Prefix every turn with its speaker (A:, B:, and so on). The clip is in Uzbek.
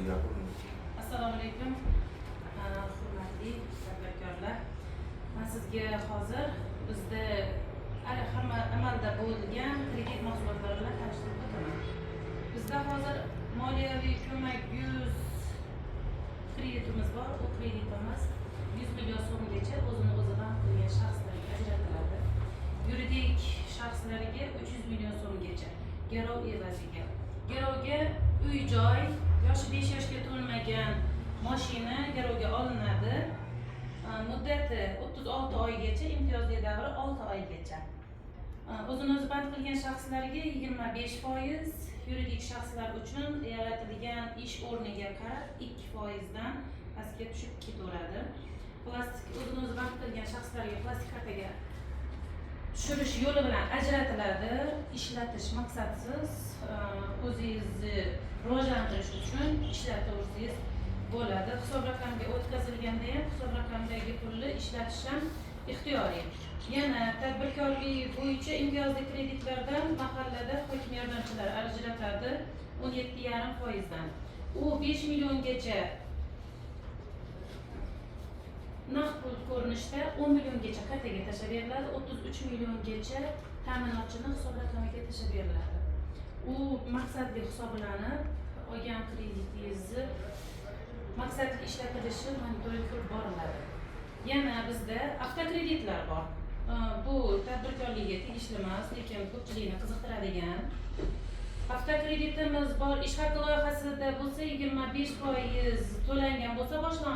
A: Assalomu alaykum. Hurmatli tadbirkorlar. Men sizga hozir bizda hamma amalda bo'lgan kredit mahsulotlari bilan tanishtirib o'taman. Bizda hozir moliyaviy ko'mak 100 kreditimiz bor. Bu kreditimiz 100 million so'mgacha o'zini o'zi bank qilgan shaxslarga ajratiladi. Yuridik shaxslarga 300 million so'mgacha garov evaziga. Garovga uy-joy, yoshi 5 yoshga to'lmagan mashina garovga olinadi. Muddati 36 oygacha, imtiyozli davri 6 oygacha. O'zini o'zi band qilgan shaxslarga 25%, yuridik shaxslar uchun yaratilgan ish o'rniga qarab 2% dan pastga tushib ketaveradi. Plastik o'zini o'zi band qilgan shaxslarga plastik kartaga tushirish yo'li bilan ajratiladi. Ishlatish maqsadsiz, o'zingizni rivojlantirish uchun ishlataversangiz bo'ladi. Hisob raqamiga o'tkazilganda ham hisob raqamidagi pulni ishlatish ham ixtiyoriy. Yana tadbirkorlik bo'yicha imtiyozli kreditlardan mahallada hokim yordamchilari ajratadi 17,5% dan. U 5 milliongacha naqd pul ko'rinishda 10 milliongacha kartaga tashlab beriladi, 33 milliongacha ta'minotchini hisob raqamiga tashlab beriladi. U maqsadli hisoblanib, olgan kreditingizni maqsadli ishlatilishi monitoring qilib boriladi. Yana bizda avtokreditlar bor. Bu tadbirkorlikka tegishli emas, lekin ko'pchilikni qiziqtiradigan. Avtokreditimiz bor. Ish haqi loyihasida bo'lsa 25% to'langan bo'lsa boshlang'ich